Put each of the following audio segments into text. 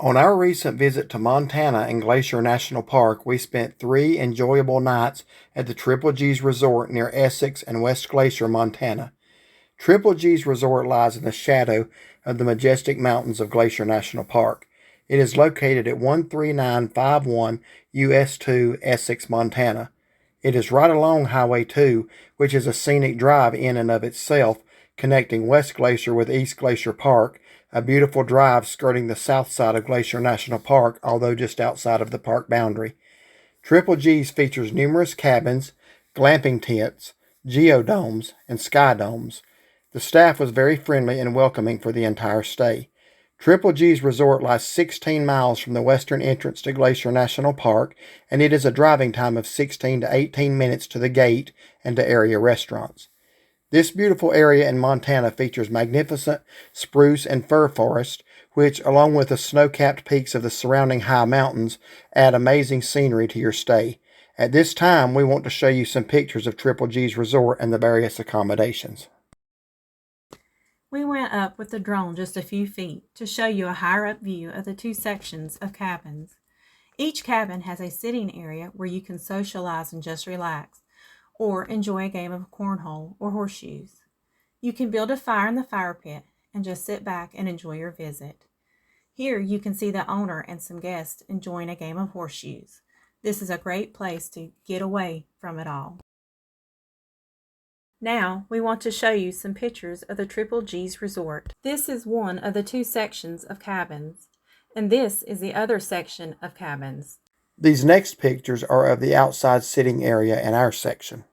On our recent visit to Montana and Glacier National Park, we spent 3 enjoyable nights at the Triple G's Resort near Essex and West Glacier, Montana. Triple G's Resort lies in the shadow of the majestic mountains of Glacier National Park. It is located at 13951 US 2, Essex, Montana. It is right along Highway 2, which is a scenic drive in and of itself, connecting West Glacier with East Glacier Park, a beautiful drive skirting the south side of Glacier National Park, although just outside of the park boundary. Triple G's features numerous cabins, glamping tents, geodomes, and sky domes. The staff was very friendly and welcoming for the entire stay. Triple G's resort lies 16 miles from the western entrance to Glacier National Park, and it is a driving time of 16 to 18 minutes to the gate and to area restaurants. This beautiful area in Montana features magnificent spruce and fir forests, which, along with the snow-capped peaks of the surrounding high mountains, add amazing scenery to your stay. At this time, we want to show you some pictures of Triple G's resort and the various accommodations. We went up with the drone just a few feet to show you a higher-up view of the 2 sections of cabins. Each cabin has a sitting area where you can socialize and just relax, or enjoy a game of cornhole or horseshoes. You can build a fire in the fire pit and just sit back and enjoy your visit. Here you can see the owner and some guests enjoying a game of horseshoes. This is a great place to get away from it all. Now we want to show you some pictures of the Triple G's resort. This is one of the 2 sections of cabins, and this is the other section of cabins. These next pictures are of the outside sitting area in our section.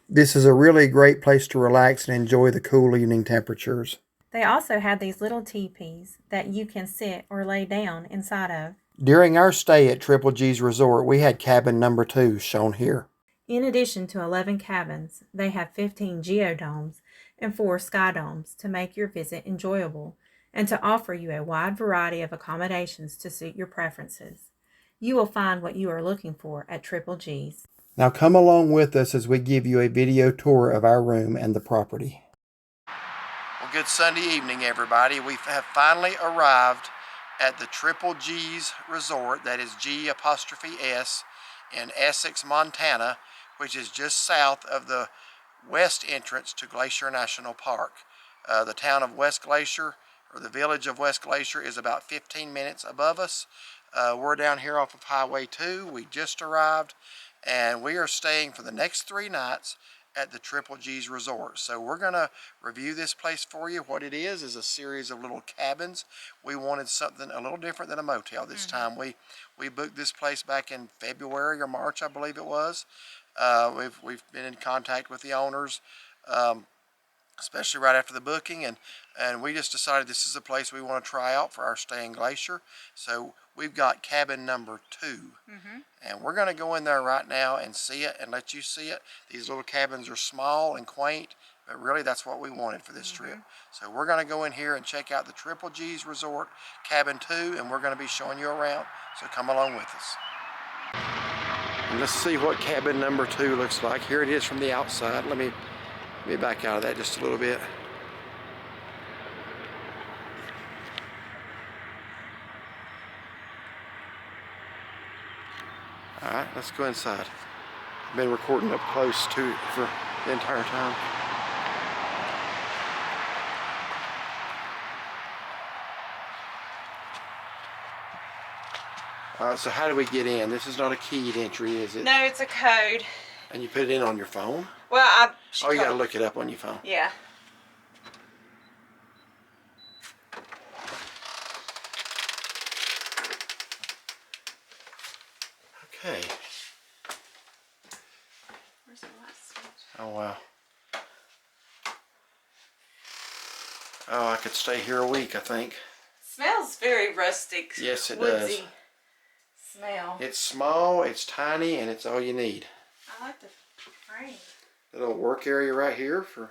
This is a really great place to relax and enjoy the cool evening temperatures. They also have these little teepees that you can sit or lay down inside of. During our stay at Triple G's Resort, we had cabin number 2 shown here. In addition to 11 cabins, they have 15 geodomes and 4 sky domes to make your visit enjoyable and to offer you a wide variety of accommodations to suit your preferences. You will find what you are looking for at Triple G's. Now come along with us as we give you a video tour of our room and the property. Well, good Sunday evening, everybody. We have finally arrived at the Triple G's Resort, that is G'(S), in Essex, Montana, which is just south of the west entrance to Glacier National Park. The town of West Glacier, or the village of West Glacier, is about 15 minutes above us. We're down here off of Highway 2. We just arrived, and we are staying for the next 3 nights at the Triple G's Resort. So we're going to review this place for you. What it is a series of little cabins. We wanted something a little different than a motel this time. We booked this place back in February or March, I believe it was. We've been in contact with the owners, especially right after the booking, and we just decided this is a place we want to try out for our stay in Glacier. So we've got cabin number 2, and we're going to go in there right now and see it and let you see it. These little cabins are small and quaint, but really that's what we wanted for this trip. So we're going to go in here and check out the Triple G's Resort cabin 2, and we're going to be showing you around, so come along with us. And let's see what cabin number 2 looks like. Here it is from the outside. Let me back out of that just a little bit. Alright, let's go inside. I've been recording up close to for the entire time. Alright, so how do we get in? This is not a keyed entry, is it? No, it's a code. And you put it in on your phone? Well, you gotta look it up on your phone. Yeah. Okay. Where's the light switch? Oh, wow. Oh, I could stay here a week, I think. Smells very rustic. Yes, it woodsy does. Smell. It's small, it's tiny, and it's all you need. I like the frame. A little work area right here for...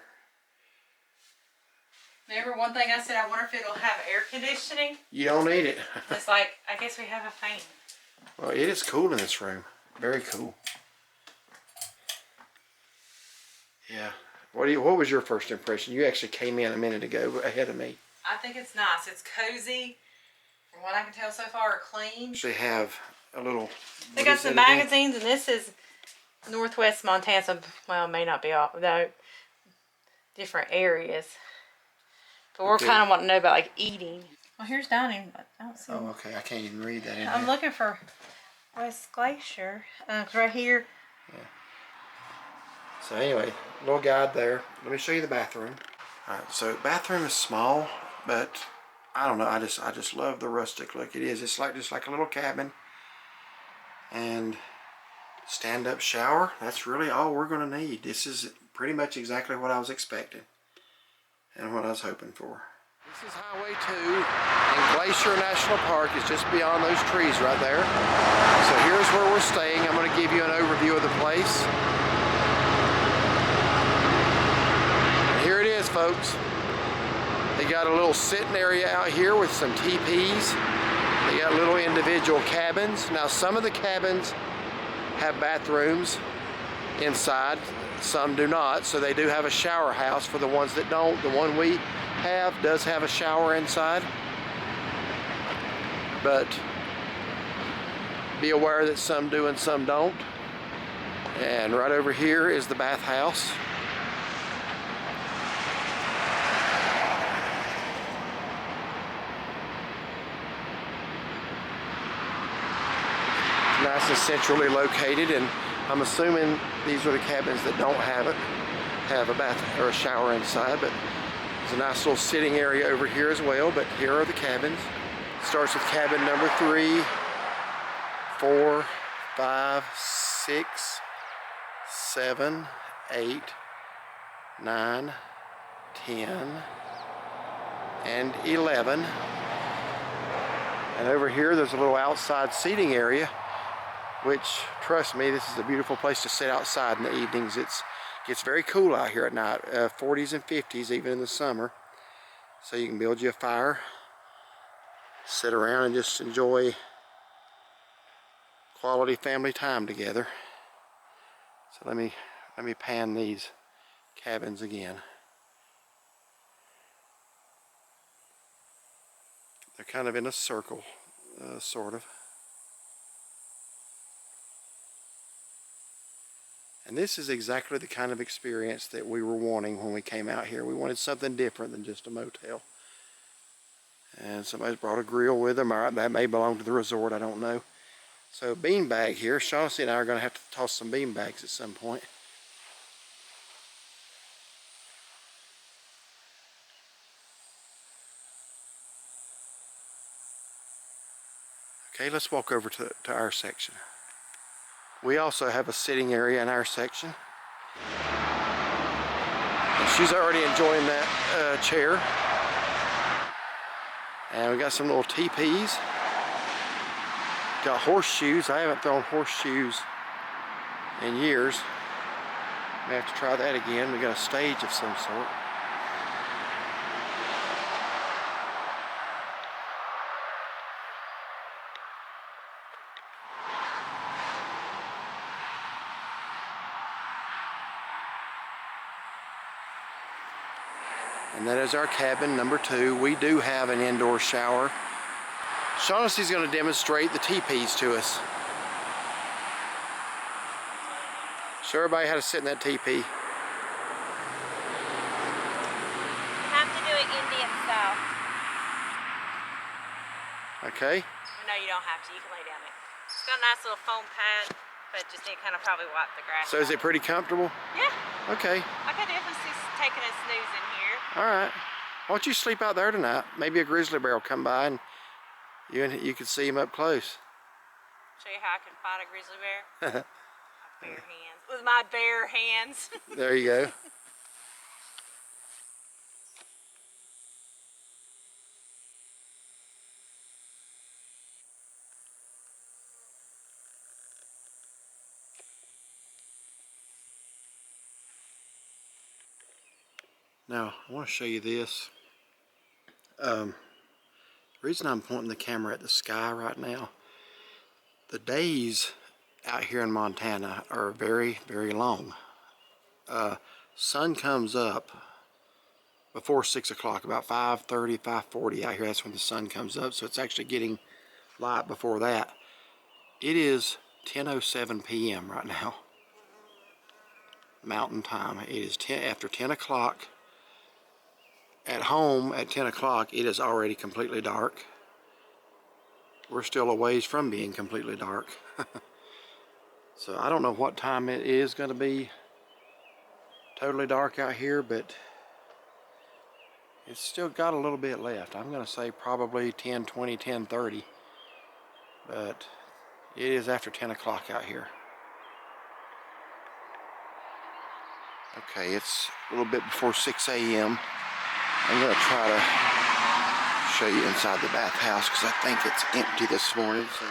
Remember one thing I said, I wonder if it'll have air conditioning? You don't need it. It's like, I guess we have a fan. Well, it is cool in this room. Very cool. Yeah. What was your first impression? You actually came in a minute ago ahead of me. I think it's nice. It's cozy. From what I can tell so far, are clean. They have a little... They got some magazines, and this is Northwest Montana. So, well, it may not be all, no, different areas. But we're kind of wanting to know about like eating. Well, here's dining, but I don't see. Oh, okay. I can't even read that in I'm here. looking for West Glacier. Right here. Yeah. So anyway, little guide there. Let me show you the bathroom. All right. So bathroom is small, but I don't know. I just love the rustic look it is. It's like just like a little cabin, and stand-up shower. That's really all we're gonna need. This is pretty much exactly what I was expecting and what I was hoping for. This is Highway 2, and Glacier National Park is just beyond those trees right there. So here's where we're staying. I'm going to give you an overview of the place. And here it is, folks. They got a little sitting area out here with some teepees. They got little individual cabins. Now some of the cabins have bathrooms inside, some do not, so they do have a shower house for the ones that don't. The one we have does have a shower inside, but be aware that some do and some don't. And right over here is the bathhouse. Nice and centrally located, and I'm assuming these are the cabins that don't have a bath or a shower inside, but there's a nice little sitting area over here as well. But here are the cabins. Starts with cabin number 3, 4, 5, 6, 7, 8, 9, 10, and 11. And over here there's a little outside seating area, which, trust me, this is a beautiful place to sit outside in the evenings. It gets very cool out here at night, 40s and 50s even in the summer. So you can build you a fire, sit around and just enjoy quality family time together. So let me pan these cabins again. They're kind of in a circle, sort of. And this is exactly the kind of experience that we were wanting when we came out here. We wanted something different than just a motel. And somebody's brought a grill with them. Or that may belong to the resort, I don't know. So beanbag here. Shaughnessy and I are going to have to toss some beanbags at some point. Okay, let's walk over to our section. We also have a sitting area in our section. And she's already enjoying that chair. And we got some little teepees. Got horseshoes. I haven't thrown horseshoes in years. May have to try that again. We got a stage of some sort. And that is our cabin number 2. We do have an indoor shower. Shaughnessy's going to demonstrate the teepees to us. Show everybody how to sit in that teepee. Have to do it Indian style. Okay. No, you don't have to. You can lay down it. It's got a nice little foam pad, but just need kind of probably wipe the grass. So is it pretty comfortable? Yeah. Okay. I could definitely see taking a snooze in here. All right. Why don't you sleep out there tonight? Maybe a grizzly bear will come by and you can see him up close. Show you how I can fight a grizzly bear. Bare hands. With my bare hands. There you go. Now, I want to show you this. The reason I'm pointing the camera at the sky right now, the days out here in Montana are very, very long. Sun comes up before 6 o'clock, about 5:30, 5:40 out here. That's when the sun comes up, so it's actually getting light before that. It is 10:07 p.m. right now, Mountain Time. It is after 10 o'clock. At home at 10 o'clock, it is already completely dark. We're still a ways from being completely dark. So I don't know what time it is going to be totally dark out here, but it's still got a little bit left. I'm going to say probably 10:20, 10:30, but it is after 10 o'clock out here. Okay, it's a little bit before 6 a.m. I'm going to try to show you inside the bathhouse because I think it's empty this morning. So.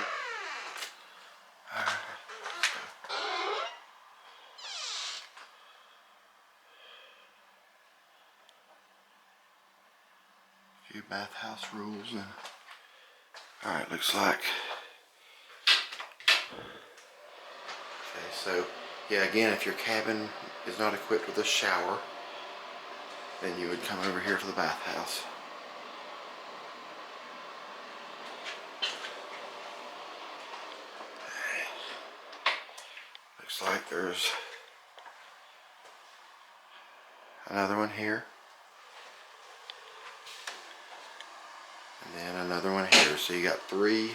Few bathhouse rules. And alright, looks like. Okay, so yeah, again, if your cabin is not equipped with a shower, then you would come over here to the bathhouse. Looks like there's another one here. And then another one here. So you got 3.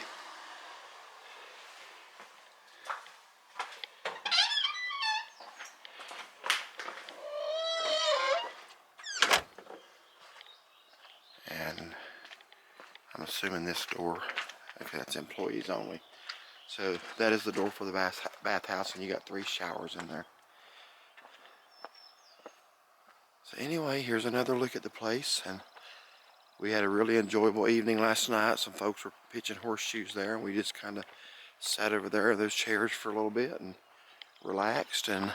And I'm assuming this door, okay, that's employees only. So that is the door for the bathhouse, and you got 3 showers in there. So anyway, here's another look at the place, and we had a really enjoyable evening last night. Some folks were pitching horseshoes there, and we just kind of sat over there in those chairs for a little bit and relaxed, and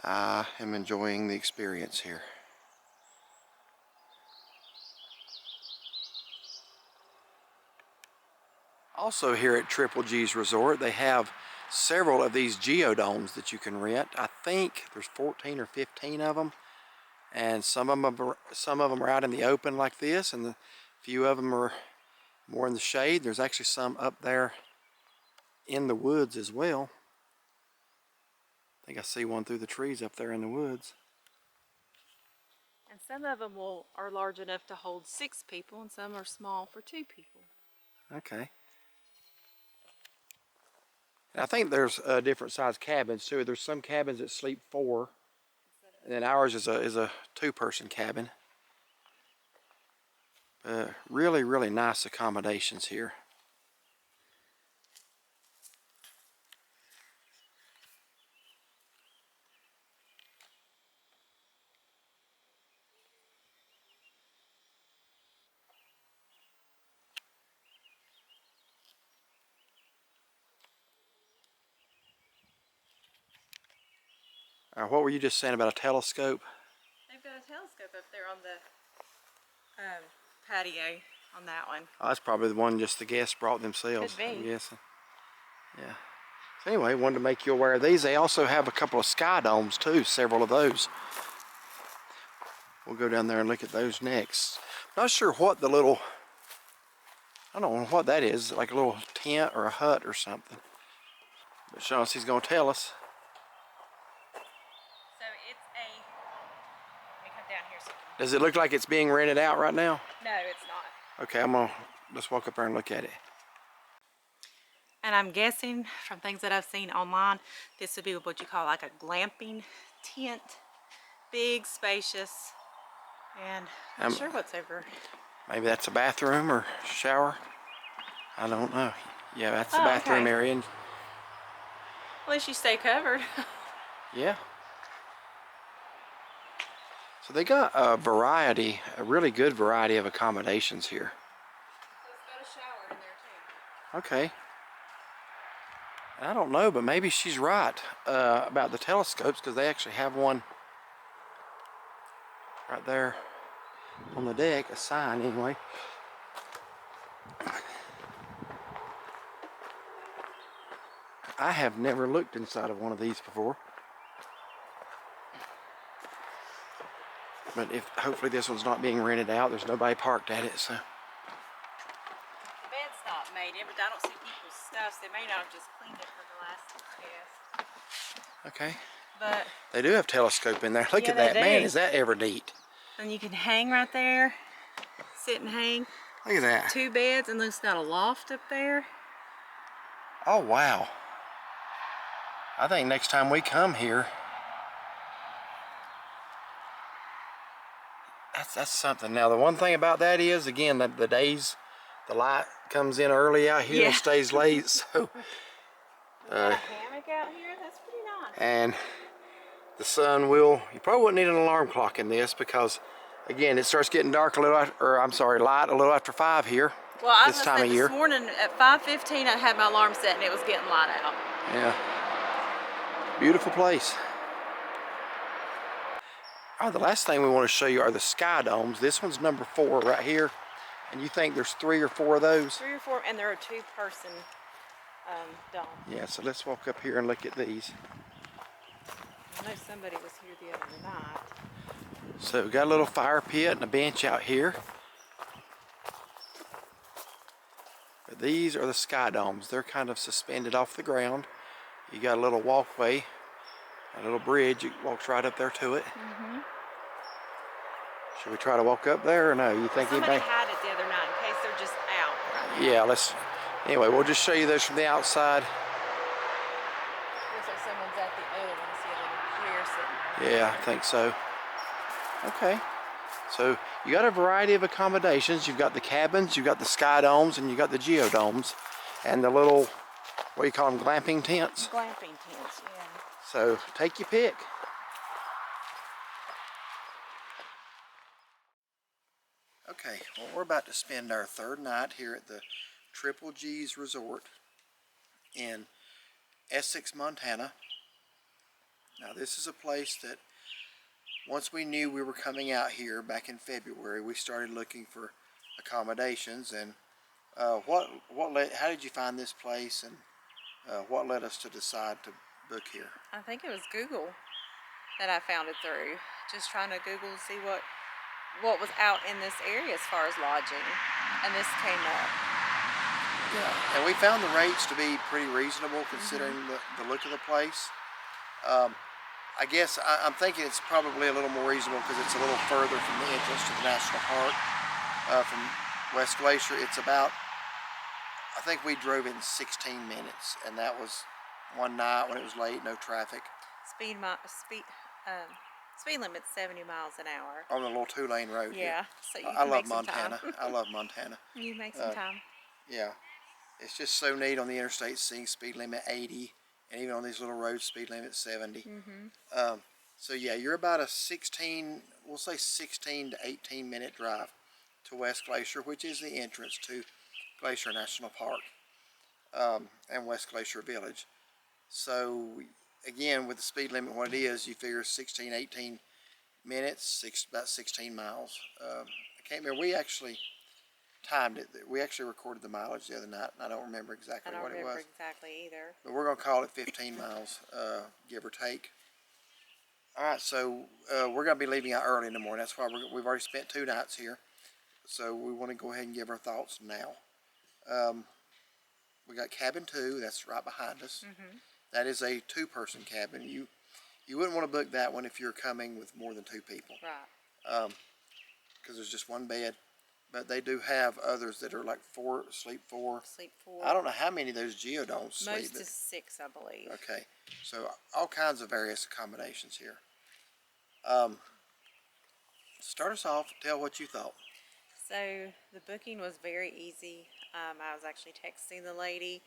I am enjoying the experience here. Also here at Triple G's Resort, they have several of these geodomes that you can rent. I think there's 14 or 15 of them, and some of them are out in the open like this, and a few of them are more in the shade. There's actually some up there in the woods as well. I think I see one through the trees up there in the woods. And some of them are large enough to hold 6 people, and some are small for 2 people. Okay. And I think there's different size cabins too. There's some cabins that sleep 4, and then ours is a 2-person cabin. Really, really nice accommodations here. What were you just saying about a telescope? They've got a telescope up there on the patio on that one. Oh, that's probably the one just the guests brought themselves. Could be. I'm guessing. Yeah. So anyway, wanted to make you aware of these. They also have a couple of sky domes too, several of those. We'll go down there and look at those next. Not sure what the little, I don't know what that is, like a little tent or a hut or something. But Chauncey's gonna tell us. So it's let me come down here so you can... Does it look like it's being rented out right now? No, it's not. Okay, let's walk up there and look at it. And I'm guessing from things that I've seen online, this would be what you call like a glamping tent. Big, spacious, and I'm not sure what's over. Maybe that's a bathroom or shower. I don't know. Yeah, that's the bathroom okay. area. At least you stay covered. Yeah. So they got a variety, a really good variety of accommodations here. So it's got a shower in there too. Okay. I don't know, but maybe she's right about the telescopes, because they actually have one right there on the deck, a sign anyway. I have never looked inside of one of these before. But hopefully this one's not being rented out. There's nobody parked at it, so. The bed's not made in, but I don't see people's stuff, so they may not have just cleaned it for the last guest. Okay. But they do have telescope in there. Look yeah, at that. they Man, do. is that ever neat. And you can hang right there. Sit and hang. Look at that. 2 beds, and it's got a loft up there. Oh, wow. I think next time we come here, that's something. Now, the one thing about that is, again, that the days, the light comes in early out here and stays late. So, got a hammock out here. That's pretty nice. And the sun will, you probably wouldn't need an alarm clock in this because, again, it starts getting dark a little after, or I'm sorry, light a little after 5 here. Well, I this time of year. This morning at 5:15, I had my alarm set and it was getting light out. Yeah. Beautiful place. All right, the last thing we want to show you are the sky domes. This one's number 4 right here. And you think there's 3 or 4 of those? 3 or 4, and they're a 2-person dome. Yeah, so let's walk up here and look at these. I know somebody was here the other night. So we got a little fire pit and a bench out here. But these are the sky domes. They're kind of suspended off the ground. You got a little walkway, a little bridge. It walks right up there to it. Mm-hmm. Should we try to walk up there or no? You think Somebody anybody had it the other night in case they're just out. Yeah, let's. Anyway, we'll just show you those from the outside. Looks like someone's at the other one. See a little chair sitting there. Yeah, I think so. Okay. So you got a variety of accommodations. You've got the cabins, you've got the sky domes, and you got the geodomes, and the little, what do you call them, glamping tents? Glamping tents, yeah. So take your pick. Okay, well, we're about to spend our 3rd night here at the Triple G's Resort in Essex, Montana. Now this is a place that once we knew we were coming out here back in February, we started looking for accommodations. And how did you find this place, and what led us to decide to book here? I think it was Google that I found it through. Just trying to Google to see what was out in this area as far as lodging, and this came up. Yeah, and we found the rates to be pretty reasonable considering the look of the place. I guess I'm thinking it's probably a little more reasonable because it's a little further from the entrance to the national park. From West Glacier, it's about, I think we drove in 16 minutes, and that was one night when it was late, no traffic. Speed limit's 70 miles an hour. On the little 2-lane road. Yeah, so you can I love make some Montana. time. I love Montana. You make some time. Yeah, it's just so neat on the interstate seeing speed limit 80, and even on these little roads speed limit 70. So yeah, you're about a 16, we'll say 16 to 18 minute drive to West Glacier, which is the entrance to Glacier National Park and West Glacier Village. So again, with the speed limit what it is, you figure 16, 18 minutes, about 16 miles. I can't remember, we actually timed it. We actually recorded the mileage the other night, and I don't remember exactly what it was. I don't remember exactly either. But we're going to call it 15 miles, give or take. All right, so we're going to be leaving out early in the morning. That's why we've already spent 2 nights here. So we want to go ahead and give our thoughts now. We got cabin 2, that's right behind us. That is a 2-person cabin. You wouldn't want to book that one if you're coming with more than 2 people. Right. Because there's just 1 bed. But they do have others that are like sleep 4. Sleep 4. I don't know how many of those geodomes sleep. Most is 6, I believe. Okay, so all kinds of various accommodations here. Start us off, tell what you thought. So the booking was very easy. I was actually texting the lady.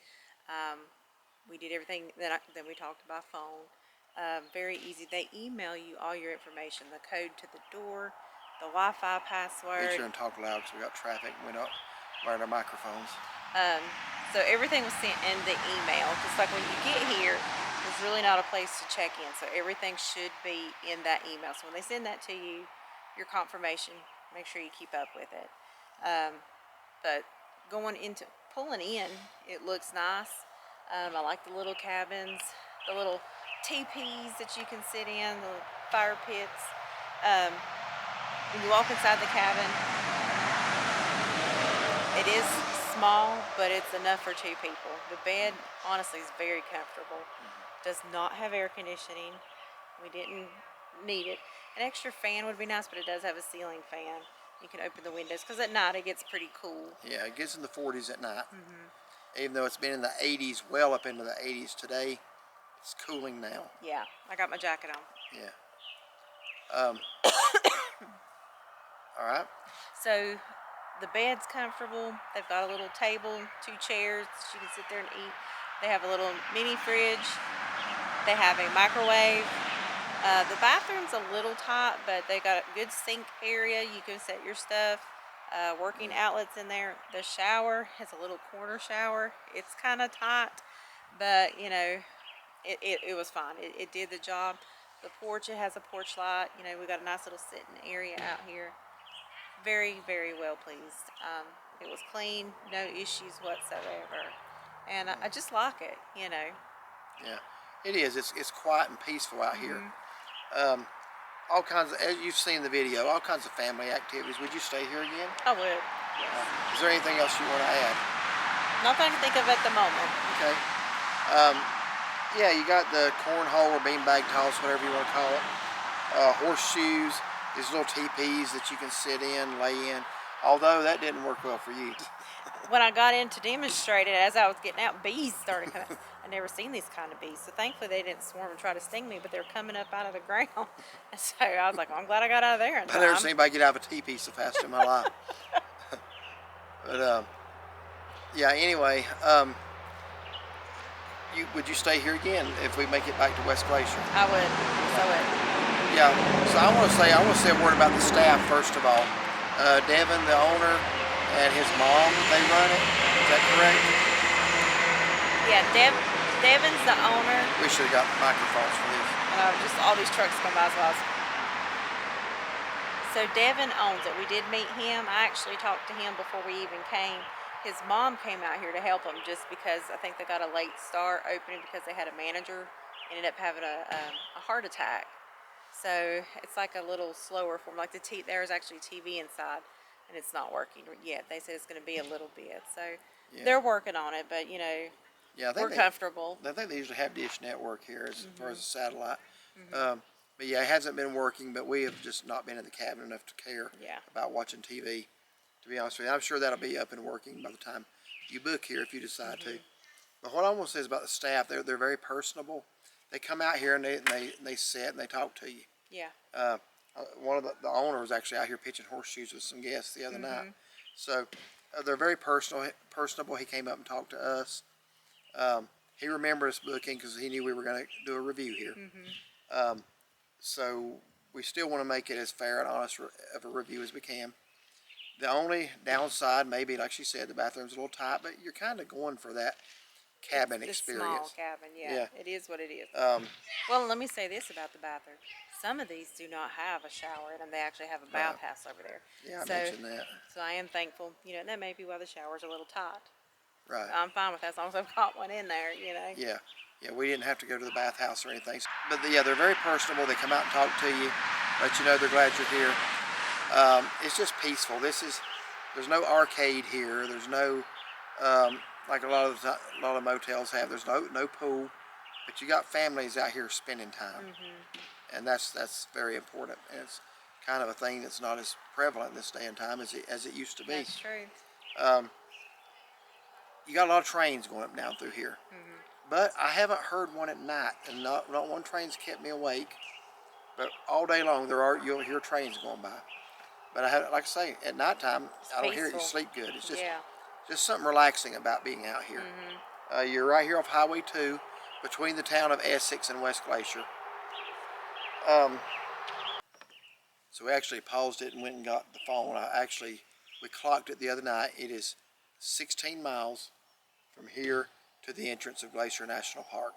We did everything that we talked by phone. Very easy. They email you all your information, the code to the door, the Wi-Fi password. Make sure and talk loud because we got traffic and we're not wearing our microphones. So everything was sent in the email. Just like when you get here, there's really not a place to check in. So everything should be in that email. So when they send that to you, your confirmation, make sure you keep up with it. But pulling in, it looks nice. I like the little cabins, the little teepees that you can sit in, the fire pits. When you walk inside the cabin, it is small, but it's enough for 2 people. The bed, honestly, is very comfortable. Does not have air conditioning. We didn't need it. An extra fan would be nice, but it does have a ceiling fan. You can open the windows because at night it gets pretty cool. Yeah, it gets in the 40s at night. Even though it's been in the 80s, well up into the 80s today, it's cooling now. Yeah, I got my jacket on. Yeah. All right. So the bed's comfortable. They've got a little table, 2 chairs. You can sit there and eat. They have a little mini fridge. They have a microwave. The bathroom's a little tight, but they got a good sink area. You can set your stuff. Working outlets in there. The shower has a little corner shower. It's kind of tight, but you know, it was fine. It did the job. The porch, it has a porch light. You know, we got a nice little sitting area out here. Very, very well pleased. It was clean, no issues whatsoever, and I just like it. You know. Yeah, it is. It's quiet and peaceful out here. All kinds of, as you've seen the video, all kinds of family activities. Would you stay here again? I would. Yes. Is there anything else you want to add? Nothing I can think of at the moment. Okay. Yeah, you got the cornhole or beanbag toss, whatever you want to call it. Horseshoes, these little teepees that you can sit in, lay in. Although that didn't work well for you. When I got in to demonstrate it, as I was getting out, bees started coming. I'd never seen these kind of bees, so thankfully they didn't swarm and try to sting me, but they were coming up out of the ground. And so I was like, well, I'm glad I got out of there in time. I've never seen anybody get out of a teepee so fast in my life. But yeah. Anyway, would you stay here again if we make it back to West Glacier? I would. Yes, I would. Yeah. So I want to say a word about the staff first of all. Devin, the owner, and his mom, they run it. Is that correct? Yeah, Devin's the owner. We should have got microphones for this. Just all these trucks come by as well. So Devin owns it. We did meet him. I actually talked to him before we even came. His mom came out here to help him just because I think they got a late start opening because they had a manager ended up having a heart attack. So it's like a little slower form. Like there's actually TV inside, and it's not working yet. They said it's going to be a little bit. So Yeah. they're working on it, but you know, Yeah, we're comfortable. I think they usually have Dish Network here as far as a satellite. But yeah, it hasn't been working, but we have just not been in the cabin enough to care about watching TV, to be honest with you. I'm sure that'll be up and working by the time you book here if you decide to. But what I want to say is about the staff, they're very personable. They come out here and they sit and they talk to you. Yeah. One of the owner was actually out here pitching horseshoes with some guests the other night. So they're very personable. He came up and talked to us. He remembered us booking because he knew we were going to do a review here. So we still want to make it as fair and honest of a review as we can. The only downside, maybe like she said, the bathroom's a little tight, but you're kind of going for that cabin experience. Small cabin, yeah. It is what it is. Well, let me say this about the bathroom. Some of these do not have a shower in them. They actually have a bathhouse over there. Yeah, I mentioned that. So I am thankful. You know, that may be why the shower's a little tight. Right. I'm fine with that as long as I've got one in there, you know. Yeah. Yeah, we didn't have to go to the bathhouse or anything. But yeah, they're very personable. They come out and talk to you, let you know they're glad you're here. It's just peaceful. There's no arcade here. There's no like a lot of motels have. There's no pool, but you got families out here spending time, and that's very important. And it's kind of a thing that's not as prevalent in this day and time as it used to be. That's true. You got a lot of trains going up and down through here, but I haven't heard one at night, and not one train's kept me awake. But all day long you'll hear trains going by. But like I say, at nighttime I don't hear it. You sleep good. It's just something relaxing about being out here. You're right here off Highway 2, between the town of Essex and West Glacier. So we actually paused it and went and got the phone. We clocked it the other night. It is 16 miles from here to the entrance of Glacier National Park.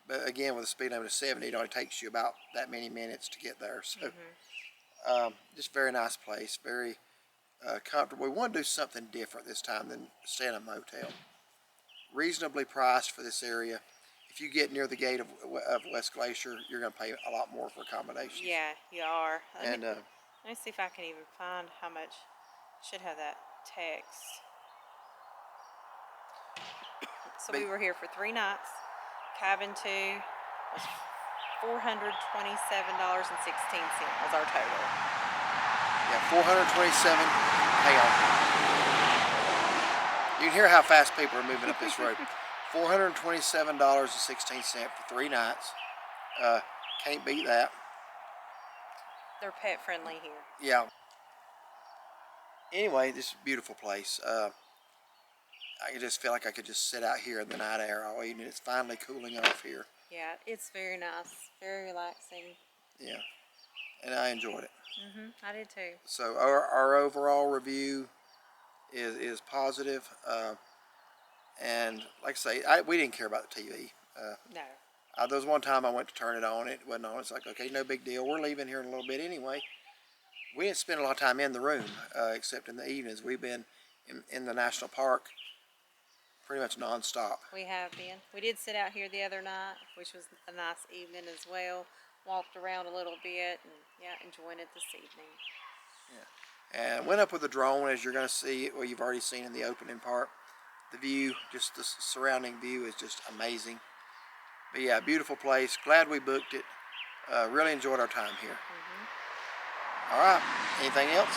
But again, with a speed limit of 70, it only takes you about that many minutes to get there. So just very nice place, very comfortable. We want to do something different this time than stay in a motel. Reasonably priced for this area. if you get near the gate of West Glacier, you're going to pay a lot more for accommodations. Yeah, you are. And Let me see if I can even find how much. Should have that text. So we were here for 3 nights. Cabin 2 was $427.16 was our total. yeah, $427 pounds. You can hear how fast people are moving up this road. $427.16 for 3 nights. Can't beat that. They're pet friendly here. Yeah. Anyway, this is a beautiful place. I just feel like I could just sit out here in the night air all evening. It's finally cooling off here. Yeah, it's very nice, very relaxing. Yeah, and I enjoyed it. I did too. So our overall review is positive. And like I say, we didn't care about the TV. No. There was one time I went to turn it on. It wasn't on. It's like, okay, no big deal. We're leaving here in a little bit anyway. We didn't spend a lot of time in the room, except in the evenings. We've been in the national park pretty much nonstop. We have been. We did sit out here the other night, which was a nice evening as well. Walked around a little bit and yeah, enjoying it this evening. Yeah. And went up with a drone, as you're going to see. Well, you've already seen in the opening part. The view, just the surrounding view is just amazing. But yeah, beautiful place. Glad we booked it. Really enjoyed our time here. All right. Anything else?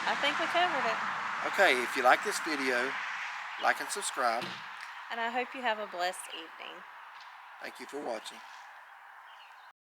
I think we covered it. Okay. If you like this video, like and subscribe. And I hope you have a blessed evening. Thank you for watching.